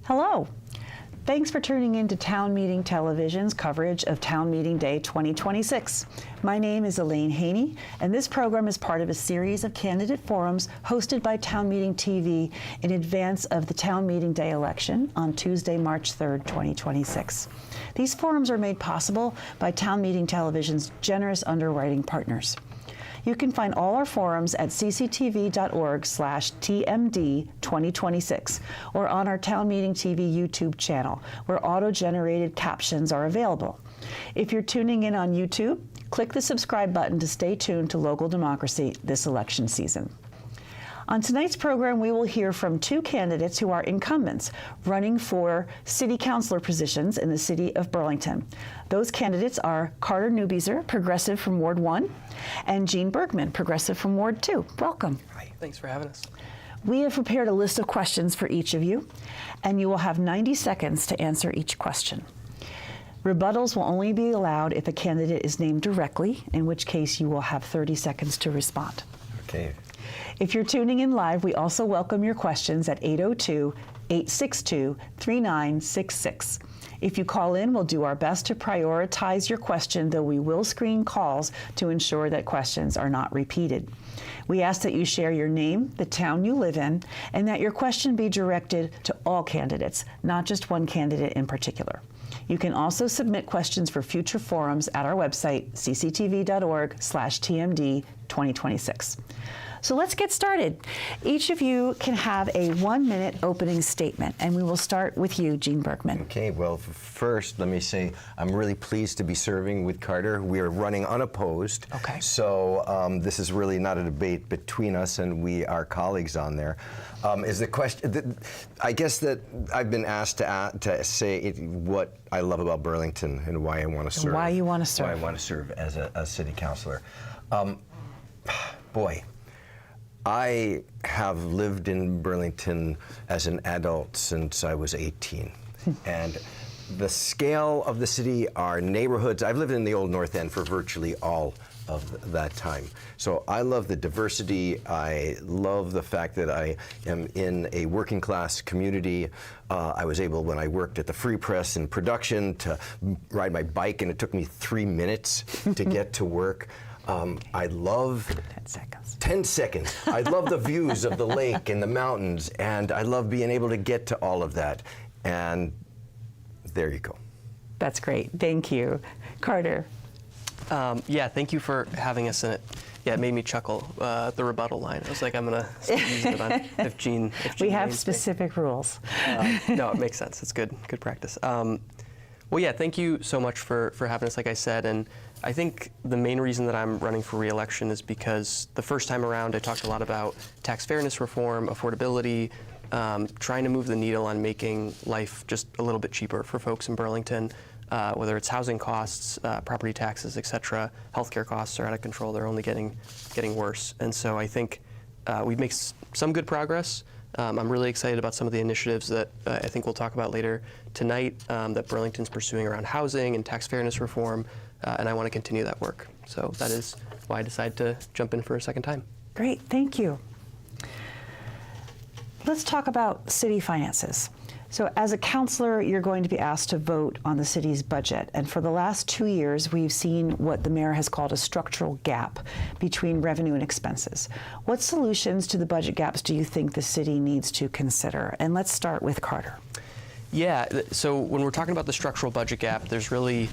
Hello. Thanks for tuning in to Town Meeting Television's coverage of Town Meeting Day 2026. My name is Elaine Haney, and this program is part of a series of candidate forums hosted by Town Meeting TV in advance of the Town Meeting Day election on Tuesday, March 3rd, 2026. These forums are made possible by Town Meeting Television's generous underwriting partners. You can find all our forums at cctv.org/TMD2026 or on our Town Meeting TV YouTube channel, where auto-generated captions are available. If you're tuning in on YouTube, click the subscribe button to stay tuned to local democracy this election season. On tonight's program, we will hear from two candidates who are incumbents running for city councilor positions in the city of Burlington. Those candidates are Carter Newbeezer, Progressive from Ward 1, and Gene Bergman, Progressive from Ward 2. Welcome. Hi, thanks for having us. We have prepared a list of questions for each of you, and you will have 90 seconds to answer each question. Rebuttals will only be allowed if a candidate is named directly, in which case you will have 30 seconds to respond. Okay. If you're tuning in live, we also welcome your questions at 802-862-3966. If you call in, we'll do our best to prioritize your question, though we will screen calls to ensure that questions are not repeated. We ask that you share your name, the town you live in, and that your question be directed to all candidates, not just one candidate in particular. You can also submit questions for future forums at our website, cctv.org/TMD2026. So let's get started. Each of you can have a 1-minute opening statement, and we will start with you, Gene Bergman. Okay, well, first, let me say I'm really pleased to be serving with Carter. We are running unopposed. Okay. So this is really not a debate between us, and we are colleagues on there. Is the question, I guess that I've been asked to say what I love about Burlington and why I want to serve. Why you want to serve. Why I want to serve as a city councilor. Boy. I have lived in Burlington as an adult since I was 18. And the scale of the city, our neighborhoods, I've lived in the old North End for virtually all of that time. So I love the diversity. I love the fact that I am in a working class community. I was able, when I worked at the Free Press in production, to ride my bike, and it took me 3 minutes to get to work. I love 10 seconds. 10 seconds. I love the views of the lake and the mountains, and I love being able to get to all of that. And there you go. That's great. Thank you. Carter. Yeah, thank you for having us in it. Yeah, it made me chuckle, the rebuttal line. I was like, I'm going to start using it on if Gene We have specific rules. No, it makes sense. It's good practice. Well, yeah, thank you so much for having us, like I said. And I think the main reason that I'm running for re-election is because the first time around I talked a lot about tax fairness reform, affordability, trying to move the needle on making life just a little bit cheaper for folks in Burlington, whether it's housing costs, property taxes, et cetera. Healthcare costs are out of control. They're only getting worse. And so I think we've made some good progress. I'm really excited about some of the initiatives that I think we'll talk about later tonight that Burlington's pursuing around housing and tax fairness reform, and I want to continue that work. So that is why I decided to jump in for a second time. Great, thank you. Let's talk about city finances. So as a councilor, you're going to be asked to vote on the city's budget. And for the last 2 years, we've seen what the mayor has called a structural gap between revenue and expenses. What solutions to the budget gaps do you think the city needs to consider? And let's start with Carter. Yeah, so when we're talking about the structural budget gap, there's really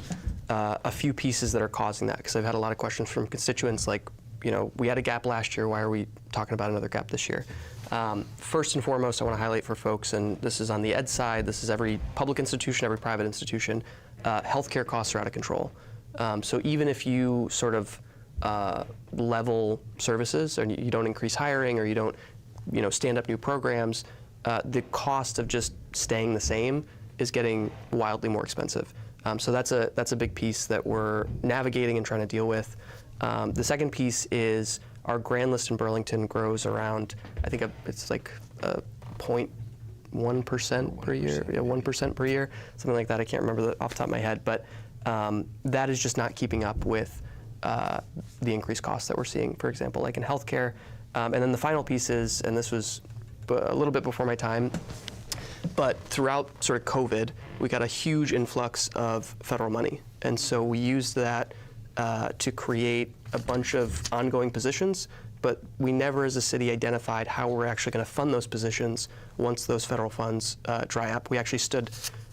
a few pieces that are causing that, because I've had a lot of questions from constituents like, you know, we had a gap last year, why are we talking about another gap this year? First and foremost, I want to highlight for folks, and this is on the ed side, this is every public institution, every private institution, healthcare costs are out of control. So even if you sort of level services, or you don't increase hiring, or you don't, you know, stand up new programs, the cost of just staying the same is getting wildly more expensive. So that's a big piece that we're navigating and trying to deal with. The second piece is our grand list in Burlington grows around, I think it's like 0.1% per year, yeah, 1% per year, something like that. I can't remember off the top of my head, but that is just not keeping up with the increased costs that we're seeing, for example, like in healthcare. And then the final piece is, and this was a little bit before my time, But throughout sort of COVID, we got a huge influx of federal money. And so we used that to create a bunch of ongoing positions, but we never as a city identified how we're actually going to fund those positions once those federal funds dry up. We actually stood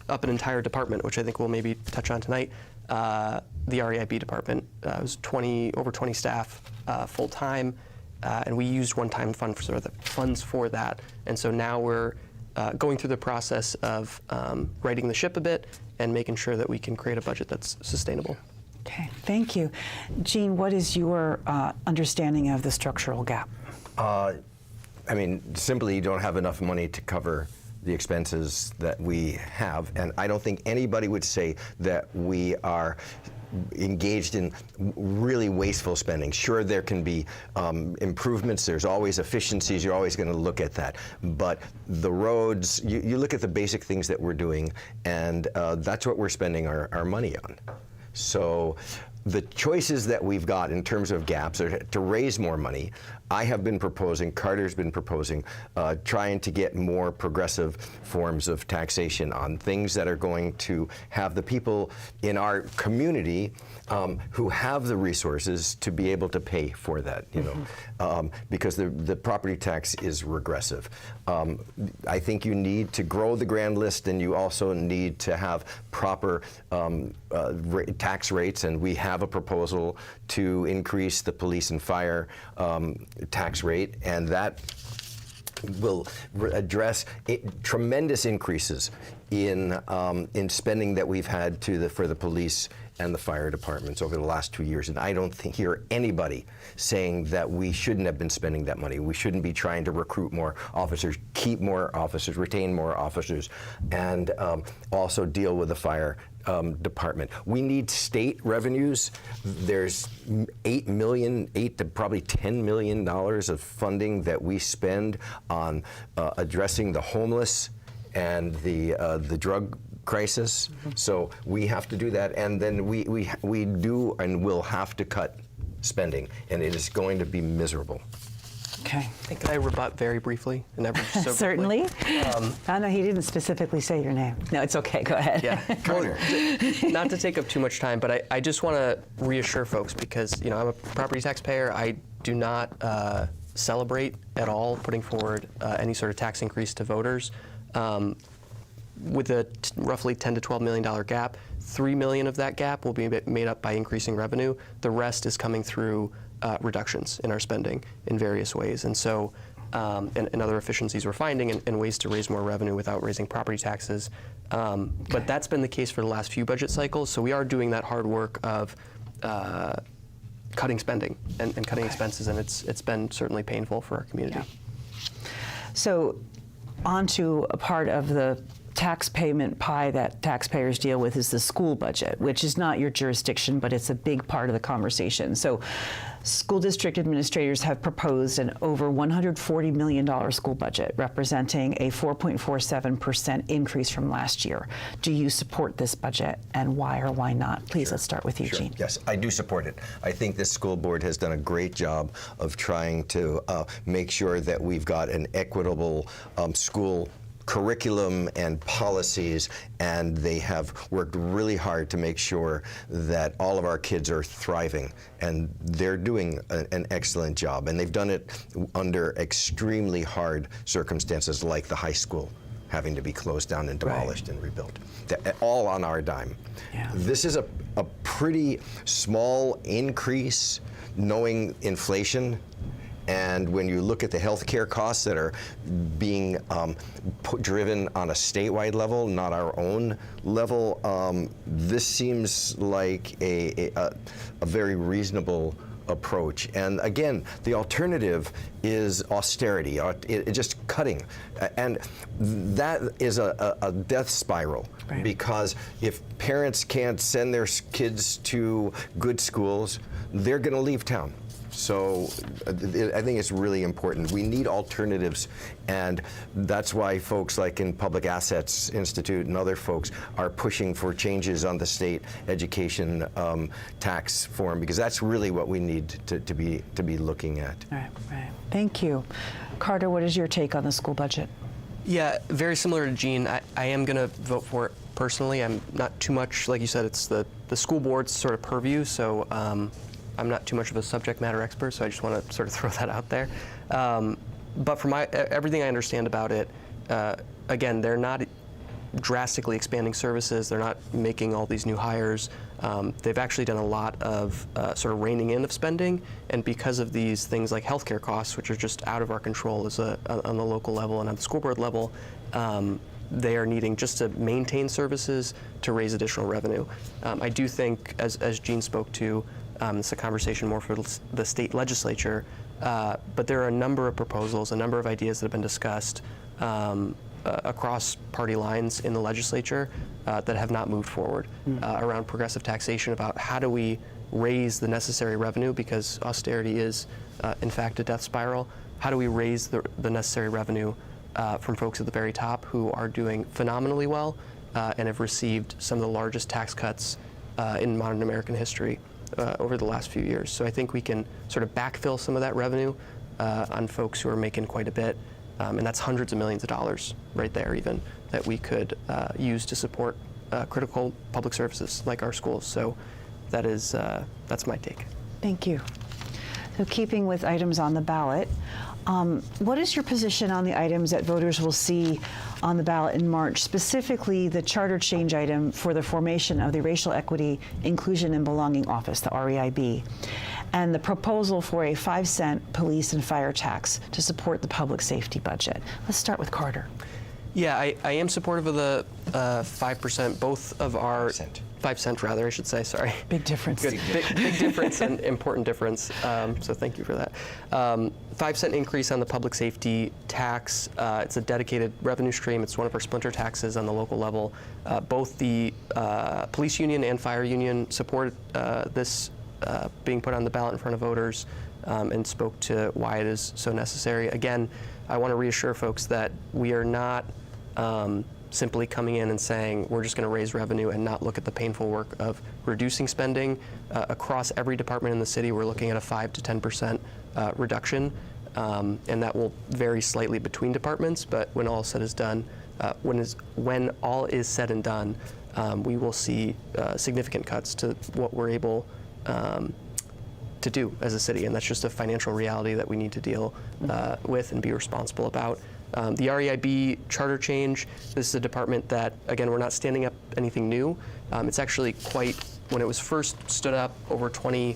up an entire department, which I think we'll maybe touch on tonight, the REIB department. It was over 20 staff full-time, and we used one-time funds for that. And so now we're going through the process of righting the ship a bit and making sure that we can create a budget that's sustainable. Okay, thank you. Gene, what is your understanding of the structural gap? I mean, simply you don't have enough money to cover the expenses that we have, and I don't think anybody would say that we are engaged in really wasteful spending. Sure, there can be improvements, there's always efficiencies, you're always going to look at that. But the roads, you look at the basic things that we're doing, and that's what we're spending our money on. So the choices that we've got in terms of gaps are to raise more money. I have been proposing, Carter's been proposing, trying to get more progressive forms of taxation on things that are going to have the people in our community who have the resources to be able to pay for that, you know, because the property tax is regressive. I think you need to grow the grand list, and you also need to have proper tax rates, and we have a proposal to increase the police and fire tax rate, and that will address tremendous increases in spending that we've had for the police and the fire departments over the last 2 years. And I don't hear anybody saying that we shouldn't have been spending that money. We shouldn't be trying to recruit more officers, keep more officers, retain more officers, and also deal with the fire department. We need state revenues. There's $8 to probably $10 million of funding that we spend on addressing the homeless and the drug crisis. So we have to do that, and then we do and will have to cut spending, and it is going to be miserable. Okay. Could I rebut very briefly? And never so Certainly. I know he didn't specifically say your name. No, it's okay. Go ahead. Yeah. Not to take up too much time, but I just want to reassure folks, because I'm a property taxpayer. I do not celebrate at all putting forward any sort of tax increase to voters. With a roughly $10 to $12 million gap, $3 million of that gap will be made up by increasing revenue. The rest is coming through reductions in our spending in various ways. And so, and other efficiencies we're finding, and ways to raise more revenue without raising property taxes. But that's been the case for the last few budget cycles. So we are doing that hard work of cutting spending and cutting expenses, and it's been certainly painful for our community. Yeah. So on to a part of the tax payment pie that taxpayers deal with is the school budget, which is not your jurisdiction, but it's a big part of the conversation. So school district administrators have proposed an over $140 million school budget, representing a 4.47% increase from last year. Do you support this budget, and why or why not? Please, let's start with you, Gene. Yes, I do support it. I think this school board has done a great job of trying to make sure that we've got an equitable school curriculum and policies, and they have worked really hard to make sure that all of our kids are thriving, and they're doing an excellent job, and they've done it under extremely hard circumstances, like the high school having to be closed down and demolished and rebuilt, all on our dime. Yeah. This is a pretty small increase, knowing inflation. And when you look at the healthcare costs that are being driven on a statewide level, not our own level, this seems like a very reasonable approach. And again, the alternative is austerity, just cutting. And that is a death spiral, right? Because if parents can't send their kids to good schools, they're going to leave town. So I think it's really important. We need alternatives, and that's why folks like in Public Assets Institute and other folks are pushing for changes on the state education tax form, because that's really what we need to be looking at. Right, right. Thank you. Carter, what is your take on the school budget? Yeah, very similar to Gene. I am going to vote for it personally. I'm not too much, like you said, it's the school board's sort of purview, so I'm not too much of a subject matter expert, so I just want to sort of throw that out there. But from everything I understand about it, again, they're not drastically expanding services. They're not making all these new hires. They've actually done a lot of sort of reining in of spending, and because of these things like healthcare costs, which are just out of our control as on the local level and on the school board level, they are needing just to maintain services to raise additional revenue. I do think, as Gene spoke to, it's a conversation more for the state legislature, but there are a number of proposals, a number of ideas that have been discussed across party lines in the legislature that have not moved forward around progressive taxation, about how do we raise the necessary revenue, because austerity is in fact a death spiral. How do we raise the necessary revenue from folks at the very top who are doing phenomenally well and have received some of the largest tax cuts in modern American history over the last few years. So I think we can sort of backfill some of that revenue on folks who are making quite a bit. And that's hundreds of millions of dollars right there even that we could use to support critical public services like our schools. So that's my take. Thank you. So keeping with items on the ballot, what is your position on the items that voters will see on the ballot in March, specifically the charter change item for the formation of the Racial Equity, Inclusion and Belonging Office, the REIB, and the proposal for a 5-cent police and fire tax to support the public safety budget? Let's start with Carter. Yeah, I am supportive of the 5%, both of our 5 cent rather, I should say, sorry. Big difference. Good. Big difference and important difference, so thank you for that. 5-cent increase on the public safety tax. It's a dedicated revenue stream. It's one of our splinter taxes on the local level. Both the police union and fire union support this being put on the ballot in front of voters and spoke to why it is so necessary. Again, I want to reassure folks that we are not simply coming in and saying we're just going to raise revenue and not look at the painful work of reducing spending. Across every department in the city, we're looking at a 5 to 10% reduction, and that will vary slightly between departments, but when all is said is done, when all is said and done, we will see significant cuts to what we're able to do as a city, and that's just a financial reality that we need to deal with and be responsible about. The REIB charter change, this is a department that, again, we're not standing up anything new. It's actually quite, when it was first stood up, over 20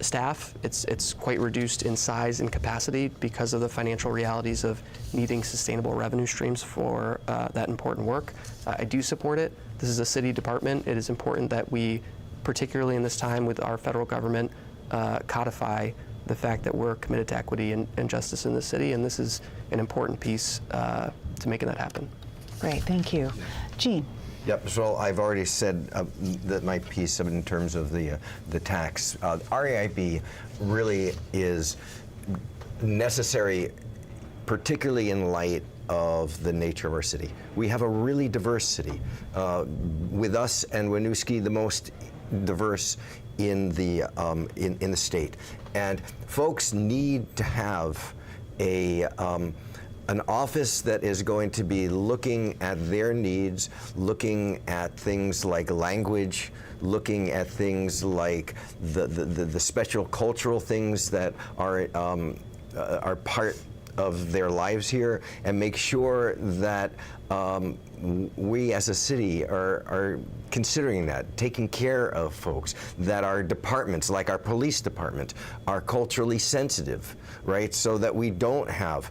staff. It's quite reduced in size and capacity because of the financial realities of needing sustainable revenue streams for that important work. I do support it. This is a city department. It is important that we, particularly in this time with our federal government, codify the fact that we're committed to equity and justice in the city, and this is an important piece to making that happen. Great, thank you. Gene. Yep, so I've already said that my piece in terms of the tax. REIB really is necessary, particularly in light of the nature of our city. We have a really diverse city. With us and Winooski, the most diverse in the state, and folks need to have an office that is going to be looking at their needs, looking at things like language, looking at things like the special cultural things that are part of their lives here, and make sure that we as a city are considering that, taking care of folks, that our departments, like our police department, are culturally sensitive, right? So that we don't have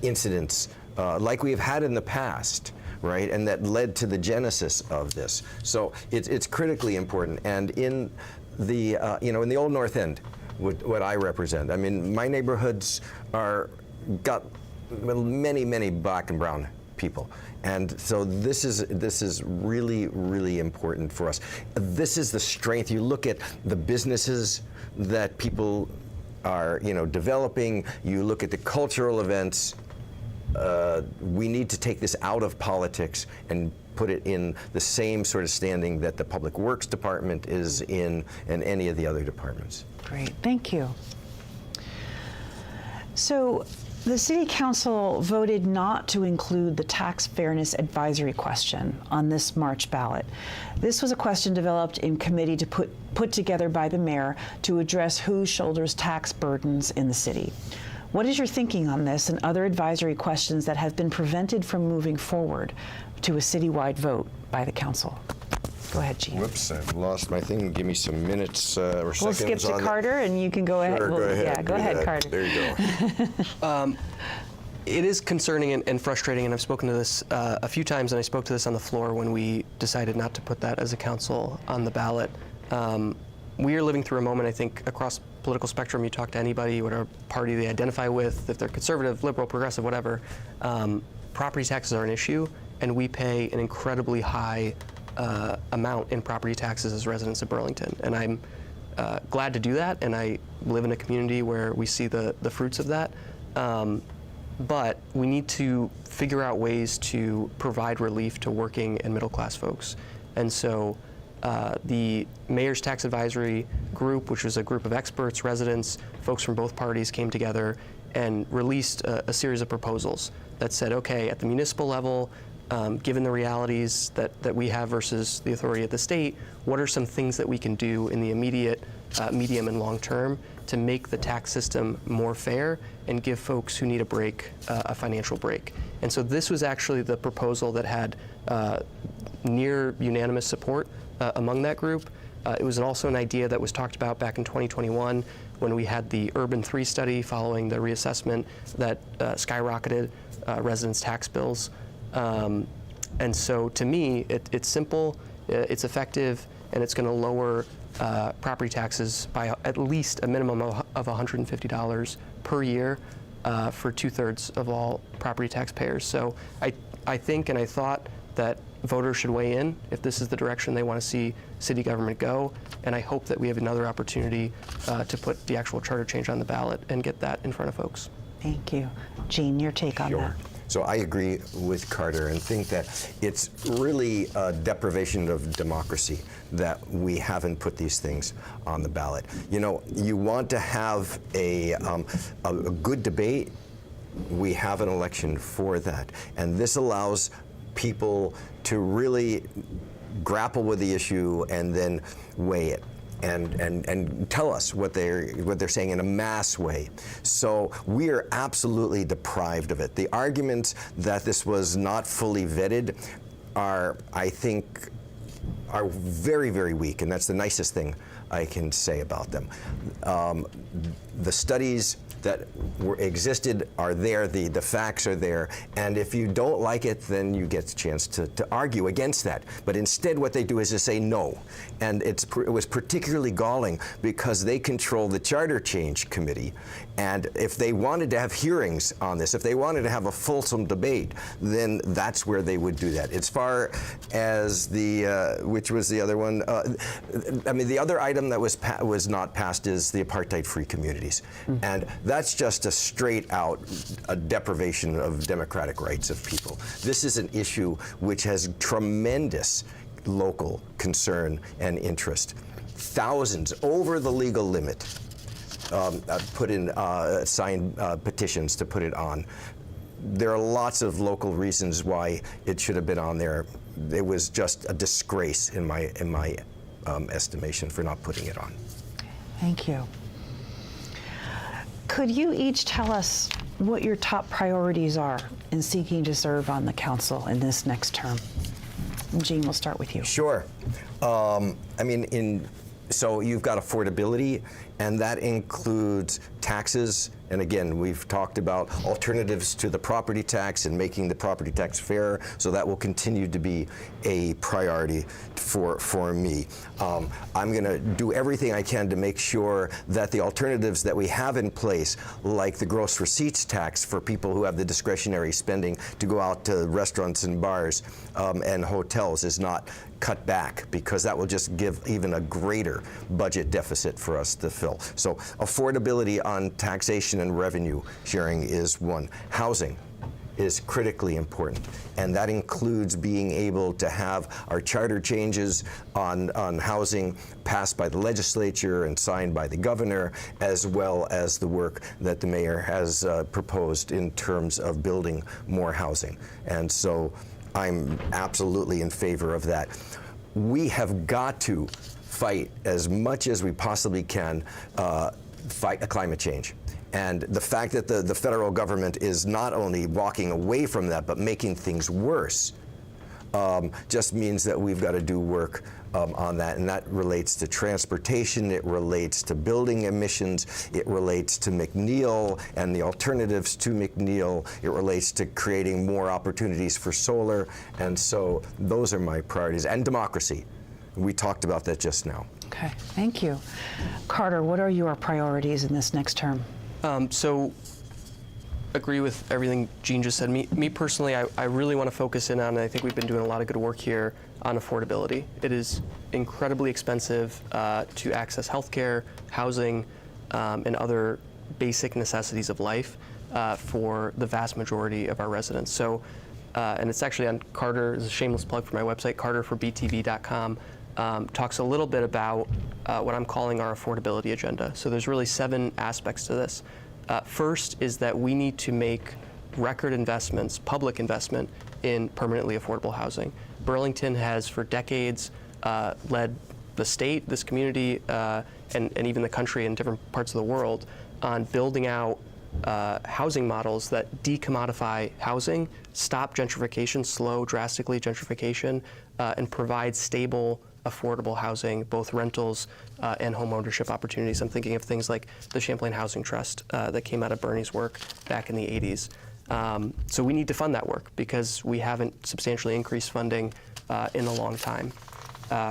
incidents like we've had in the past, right? And that led to the genesis of this. So it's critically important. And in the, in the Old North End, what I represent, I mean, my neighborhoods got many, many black and brown people, and so this is really, really important for us. This is the strength. You look at the businesses that people are, developing. You look at the cultural events. We need to take this out of politics and put it in the same sort of standing that the Public Works Department is in and any of the other departments. Great, thank you. So The City Council voted not to include the tax fairness advisory question on this March ballot. This was a question developed in committee to put together by the mayor to address who shoulders tax burdens in the city. What is your thinking on this and other advisory questions that have been prevented from moving forward to a citywide vote by the council? Go ahead, Gene. Whoops, I've lost my thing. Give me some minutes or We'll seconds skip to Carter, and you can go ahead. Sure, go ahead. Yeah, go ahead, Carter. There you go. It is concerning and frustrating, and I've spoken to this a few times, and I spoke to this on the floor when we decided not to put that as a council on the ballot. We are living through a moment, I think, across political spectrum. You talk to anybody, whatever party they identify with, if they're conservative, liberal, progressive, whatever, property taxes are an issue, and we pay an incredibly high amount in property taxes as residents of Burlington. And I'm glad to do that, and I live in a community where we see the fruits of that. But we need to figure out ways to provide relief to working and middle class folks. And so the Mayor's Tax Advisory Group, which was a group of experts, residents, folks from both parties, came together and released a series of proposals that said, okay, at the municipal level, given the realities that we have versus the authority at the state, what are some things that we can do in the immediate, medium, and long term to make the tax system more fair and give folks who need a break a financial break? And so this was actually the proposal that had near unanimous support among that group. It was also an idea that was talked about back in 2021 when we had the Urban 3 study following the reassessment that skyrocketed residents' tax bills. And so to me, it's simple, it's effective, and it's going to lower property taxes by at least a minimum of $150 per year for 2/3 of all property taxpayers. So I think and I thought that voters should weigh in if this is the direction they want to see city government go, and I hope that we have another opportunity to put the actual charter change on the ballot and get that in front of folks. Thank you. Gene, your take on that? So I agree with Carter and think that it's really a deprivation of democracy that we haven't put these things on the ballot. You know, you want to have a good debate, we have an election for that. And this allows people to really grapple with the issue and then weigh it. And tell us what they're saying in a mass way. So we are absolutely deprived of it. The arguments that this was not fully vetted are, I think, are very, very weak, and that's the nicest thing I can say about them. The studies that existed are there, the facts are there, and if you don't like it, then you get a chance to argue against that. But instead what they do is to say no. And it was particularly galling because they control the Charter Change Committee, and if they wanted to have hearings on this, if they wanted to have a fulsome debate, then that's where they would do that. As far as the, which was the other one? I mean, the other item that was not passed is the apartheid-free communities. And that's just a straight out deprivation of democratic rights of people. This is an issue which has tremendous local concern and interest. Thousands over the legal limit signed petitions to put it on. There are lots of local reasons why it should have been on there. It was just a disgrace in my estimation for not putting it on. Thank you. Could you each tell us what your top priorities are in seeking to serve on the council in this next term? Gene, we'll start with you. Sure. I mean, so you've got affordability, and that includes taxes. And again, we've talked about alternatives to the property tax and making the property tax fair, so that will continue to be a priority for me. I'm going to do everything I can to make sure that the alternatives that we have in place, like the gross receipts tax for people who have the discretionary spending to go out to restaurants and bars and hotels, is not cut back, because that will just give even a greater budget deficit for us to fill. So affordability on taxation and revenue sharing is one. Housing. is critically important, and that includes being able to have our charter changes on housing passed by the legislature and signed by the governor, as well as the work that the mayor has proposed in terms of building more housing. And so I'm absolutely in favor of that. We have got to fight as much as we possibly can, fight climate change. And the fact that the federal government is not only walking away from that, but making things worse, just means that we've got to do work on that. And that relates to transportation, it relates to building emissions, it relates to McNeil and the alternatives to McNeil, it relates to creating more opportunities for solar. And so those are my priorities. And democracy. We talked about that just now. Okay, thank you. Carter, what are your priorities in this next term? So, agree with everything Jean just said. Me personally, I really want to focus in on, and I think we've been doing a lot of good work here, on affordability. It is incredibly expensive to access healthcare, housing, and other basic necessities of life for the vast majority of our residents. So, and it's actually on Carter, it's a shameless plug for my website, carterforbtv.com. Talks a little bit about what I'm calling our affordability agenda. So there's really 7 aspects to this. First is that we need to make record investments, public investment, in permanently affordable housing. Burlington has for decades led the state, this community, and even the country in different parts of the world on building out housing models that decommodify housing, stop gentrification, slow drastically gentrification, and provide stable, affordable housing, both rentals and home ownership opportunities. I'm thinking of things like the Champlain Housing Trust that came out of Bernie's work back in the 80s. So we need to fund that work because we haven't substantially increased funding in a long time.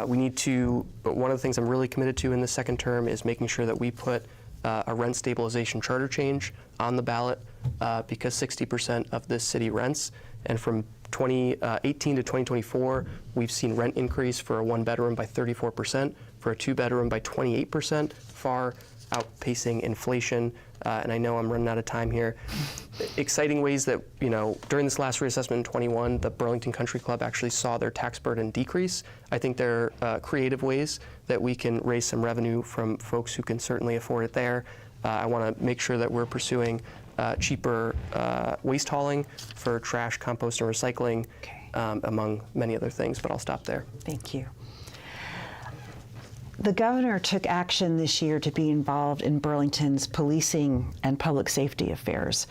We need to, one of the things I'm really committed to in the second term is making sure that we put a rent stabilization charter change on the ballot because 60% of this city rents, and from 2018 to 2024, we've seen rent increase for a 1-bedroom by 34%, for a 2-bedroom by 28%, far outpacing inflation. And I know I'm running out of time here. Exciting ways that, during this last reassessment in 21, the Burlington Country Club actually saw their tax burden decrease. I think there are creative ways that we can raise some revenue from folks who can certainly afford it there. I want to make sure that we're pursuing cheaper waste hauling for trash, compost, and recycling, among many other things, but I'll stop there. Thank you. The governor took action this year to be involved in Burlington's policing and public safety affairs.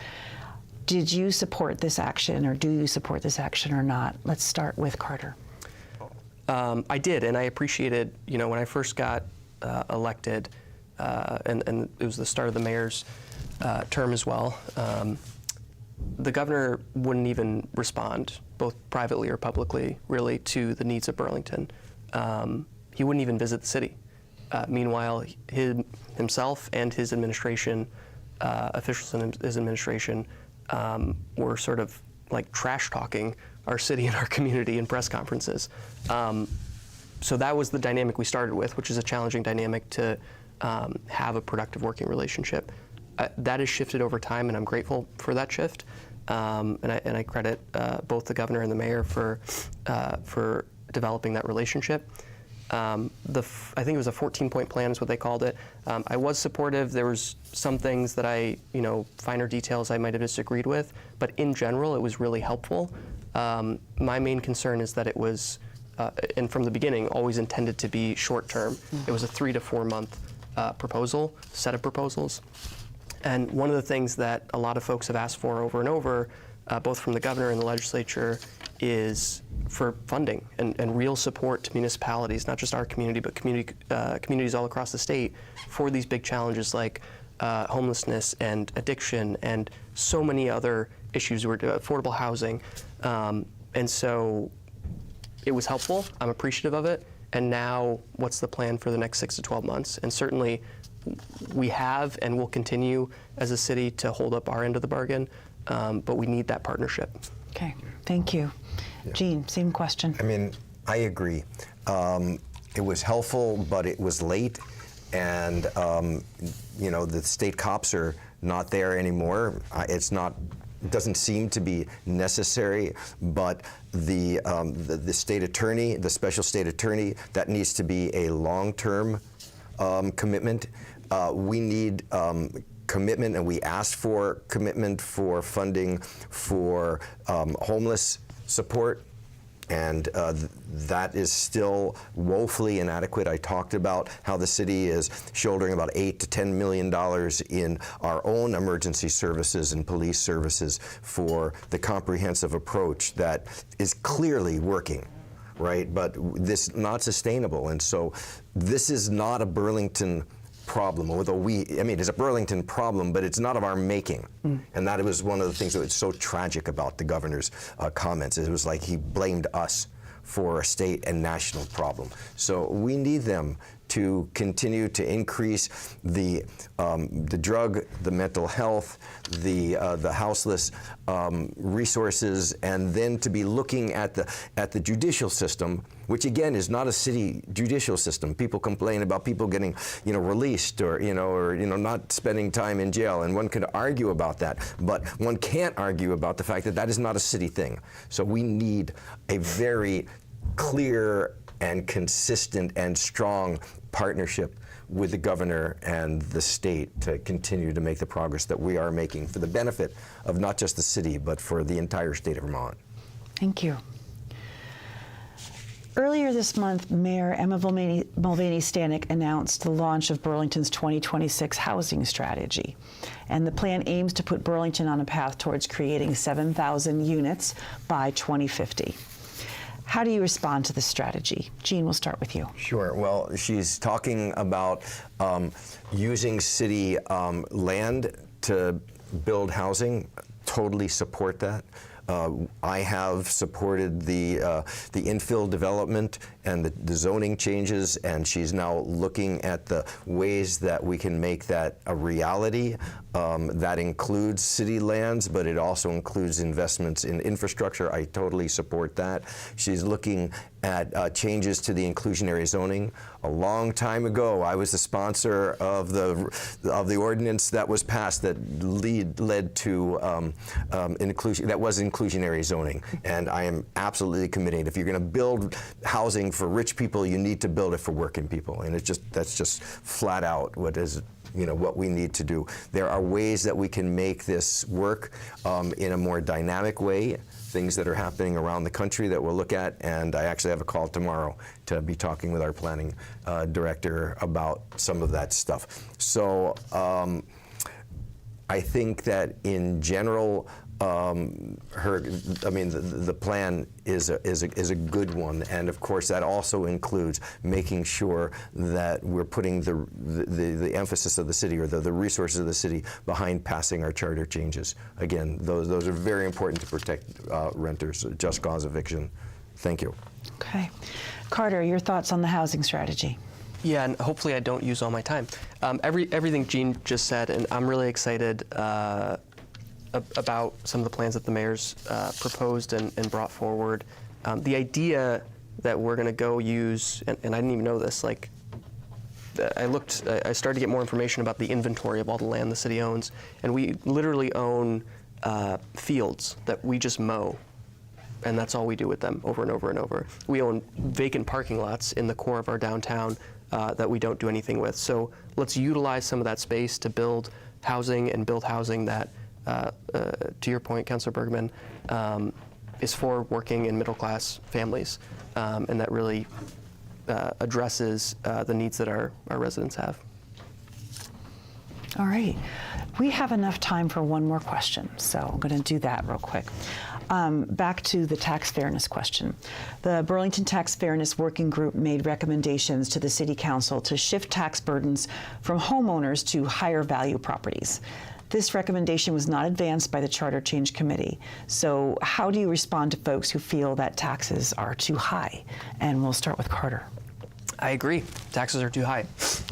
Did you support this action, or do you support this action or not? Let's start with Carter. I did, and I appreciated, when I first got elected, and it was the start of the mayor's term as well, the governor wouldn't even respond, both privately or publicly, really, to the needs of Burlington. He wouldn't even visit the city. Meanwhile, himself and his administration, officials in his administration, were sort of like trash talking our city and our community in press conferences. So that was the dynamic we started with, which is a challenging dynamic to have a productive working relationship. That has shifted over time, and I'm grateful for that shift. And I credit both the governor and the mayor for developing that relationship. I think it was a 14-point plan is what they called it. I was supportive. There was some things that finer details I might have disagreed with, but in general, it was really helpful. My main concern is that it was, and from the beginning, always intended to be short-term. It was a 3 to 4 month set of proposals. And one of the things that a lot of folks have asked for over and over, both from the governor and the legislature, is for funding and real support to municipalities, not just our community, but communities all across the state, for these big challenges like homelessness and addiction and so many other issues, affordable housing. And so it was helpful. I'm appreciative of it. And now, what's the plan for the next 6 to 12 months? And certainly, we have and will continue as a city to hold up our end of the bargain, but we need that partnership. Okay, thank you. Yeah. Jean, same question. I mean, I agree. It was helpful, but it was late, and the state cops are not there anymore. It's not doesn't seem to be necessary, but the state attorney, the special state attorney, that needs to be a long-term commitment. We need commitment, and we asked for commitment for funding for homeless support, and that is still woefully inadequate. I talked about how the city is shouldering about $8 to $10 million in our own emergency services and police services for the comprehensive approach that is clearly working, right? But this is not sustainable, and so this is not a Burlington problem, although it's a Burlington problem, but it's not of our making. And that was one of the things that was so tragic about the governor's comments. It was like he blamed us for a state and national problem. So we need them to continue to increase the drug, the mental health, the houseless resources, and then to be looking at the judicial system, which again is not a city judicial system. People complain about people getting released or not spending time in jail, and one could argue about that, but one can't argue about the fact that that is not a city thing. So we need a very clear and consistent and strong partnership with the governor and the state to continue to make the progress that we are making for the benefit of not just the city, but for the entire state of Vermont. Thank you. Earlier this month, Mayor Emma Mulvaney-Stanek announced the launch of Burlington's 2026 housing strategy. And the plan aims to put Burlington on a path towards creating 7,000 units by 2050. How do you respond to this strategy? Jean, we'll start with you. Sure. Well, she's talking about using city land to build housing. Totally support that. I have supported the infill development and the zoning changes, and she's now looking at the ways that we can make that a reality. That includes city lands, but it also includes investments in infrastructure. I totally support that. She's looking at changes to the inclusionary zoning. A long time ago, I was the sponsor of the ordinance that was passed that led to inclusionary zoning, and I am absolutely committed. If you're going to build housing for rich people, you need to build it for working people, and that's just flat out what we need to do. There are ways that we can make this work in a more dynamic way, things that are happening around the country that we'll look at, and I actually have a call tomorrow to be talking with our planning director about some of that stuff. So I think that in general, the plan is a good one, and of course that also includes making sure that we're putting the emphasis of the city, or the resources of the city, behind passing our charter changes. Again, those are very important to protect renters, just cause eviction. Thank you. Okay. Carter, your thoughts on the housing strategy? Yeah, and hopefully I don't use all my time. Everything Jean just said, and I'm really excited about some of the plans that the mayor's proposed and brought forward. The idea that we're going to go use, and I didn't even know this, I started to get more information about the inventory of all the land the city owns, and we literally own fields that we just mow, and that's all we do with them over and over and over. We own vacant parking lots in the core of our downtown that we don't do anything with. So let's utilize some of that space to build housing, and build housing that, to your point, Councilor Bergman, is for working and middle-class families, and that really addresses the needs that our residents have. All right. We have enough time for one more question, so I'm going to do that real quick. Back to the tax fairness question. The Burlington Tax Fairness Working Group made recommendations to the City Council to shift tax burdens from homeowners to higher value properties. This recommendation was not advanced by the Charter Change Committee. So how do you respond to folks who feel that taxes are too high? And we'll start with Carter. I agree. Taxes are too high.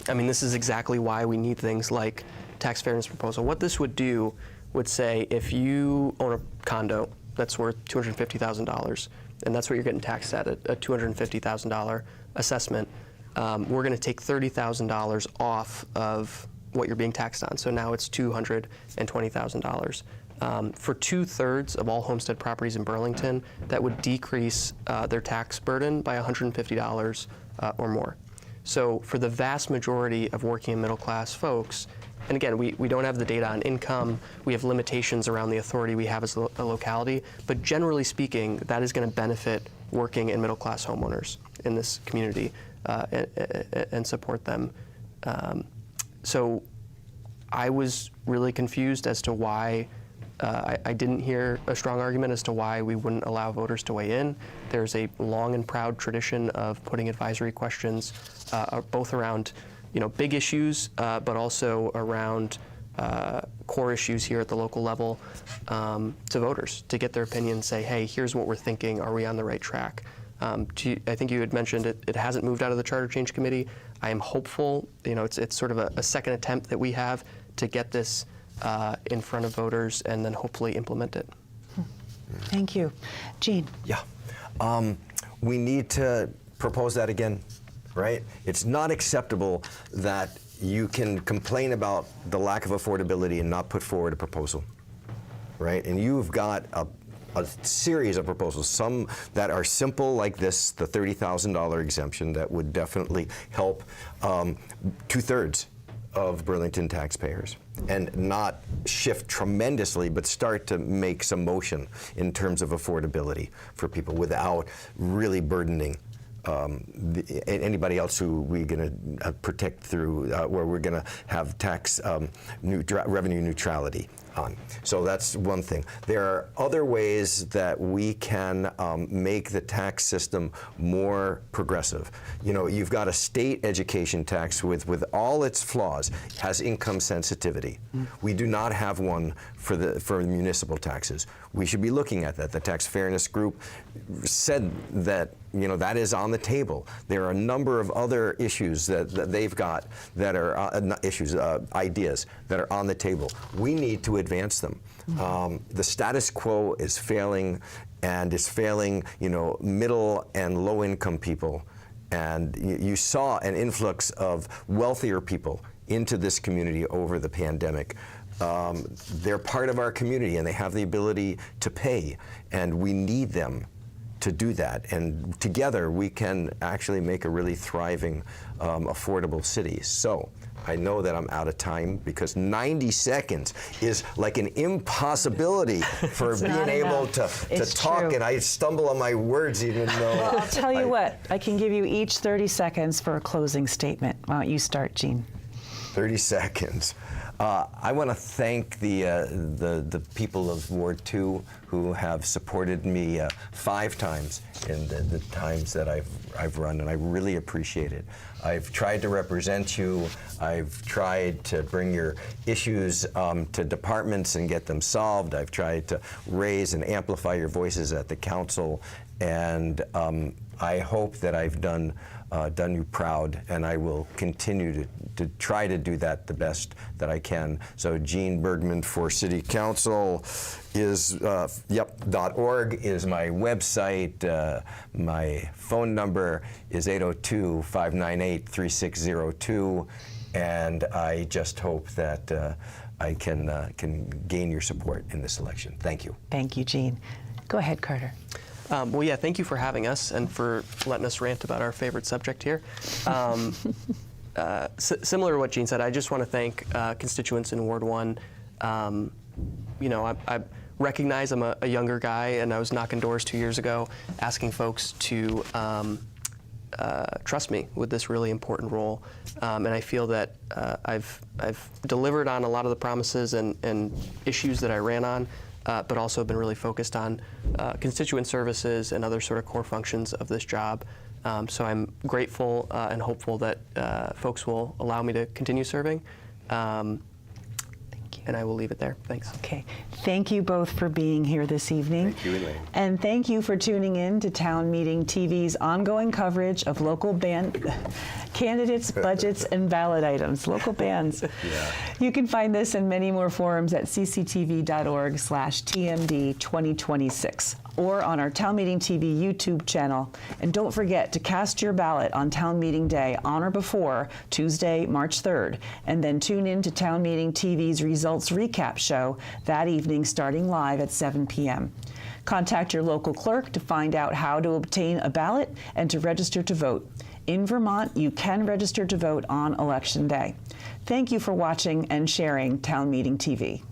I mean, this is exactly why we need things like tax fairness proposal. What this would do would say, if you own a condo that's worth $250,000, and that's what you're getting taxed at, a $250,000 assessment, we're going to take $30,000 off of what you're being taxed on. So now it's $220,000. For 2/3 of all homestead properties in Burlington, that would decrease their tax burden by $150 or more. So for the vast majority of working and middle class folks, and again, we don't have the data on income, we have limitations around the authority we have as a locality, but generally speaking, that is going to benefit working and middle class homeowners in this community and support them. So I was really confused as to why I didn't hear a strong argument as to why we wouldn't allow voters to weigh in. There's a long and proud tradition of putting advisory questions both around big issues, but also around core issues here at the local level to voters to get their opinion, say, hey, here's what we're thinking, are we on the right track? I think you had mentioned it hasn't moved out of the Charter Change Committee. I am hopeful, it's sort of a second attempt that we have to get this in front of voters and then hopefully implement it. Thank you. Gene. Yeah. We need to propose that again, right? It's not acceptable that you can complain about the lack of affordability and not put forward a proposal, right? And you've got a series of proposals, some that are simple like this, the $30,000 exemption that would definitely help 2/3 of Burlington taxpayers and not shift tremendously, but start to make some motion in terms of affordability for people without really burdening anybody else who we're going to protect through, where we're going to have tax revenue neutrality on. So that's one thing. There are other ways that we can make the tax system more progressive. You've got a state education tax with all its flaws, has income sensitivity. We do not have one for municipal taxes. We should be looking at that. The Tax Fairness Group said that that is on the table. There are a number of other issues that they've got that are ideas that are on the table. We need to advance them. The status quo is failing, and is failing, middle and low-income people. And you saw an influx of wealthier people into this community over the pandemic. They're part of our community, and they have the ability to pay, and we need them to do that. And together, we can actually make a really thriving, affordable city. So I know that I'm out of time because 90 seconds is like an impossibility for being able to talk, true. And I stumble on my words even though. Well, I'll tell you what, I can give you each 30 seconds for a closing statement. Why don't you start, Gene? 30 seconds. I want to thank the people of Ward 2 who have supported me 5 times in the times that I've run, and I really appreciate it. I've tried to represent you. I've tried to bring your issues to departments and get them solved. I've tried to raise and amplify your voices at the council, and I hope that I've done you proud, and I will continue to try to do that the best that I can. So Gene Bergman for City Council is, .org is my website. My phone number is 802-598-3602, and I just hope that I can gain your support in this election. Thank you. Thank you, Gene. Go ahead, Carter. Well, yeah, thank you for having us and for letting us rant about our favorite subject here. Similar to what Gene said, I just want to thank constituents in Ward 1. I recognize I'm a younger guy, and I was knocking doors 2 years ago asking folks to trust me with this really important role. And I feel that I've delivered on a lot of the promises and issues that I ran on. But also been really focused on constituent services and other sort of core functions of this job. So I'm grateful and hopeful that folks will allow me to continue serving. Thank you. And I will leave it there. Thanks. Okay. Thank you both for being here this evening. Thank you, Elaine. And thank you for tuning in to Town Meeting TV's ongoing coverage of local candidates, budgets, and ballot items. Local bands. Yeah. You can find this and many more forums at cctv.org/TMD2026 or on our Town Meeting TV YouTube channel. And don't forget to cast your ballot on Town Meeting Day on or before Tuesday, March 3rd. And then tune in to Town Meeting TV's results Results Recap show that evening starting live at 7 p.m. Contact your local clerk to find out how to obtain a ballot and to register to vote. In Vermont, you can register to vote on Election Day. Thank you for watching and sharing Town Meeting TV.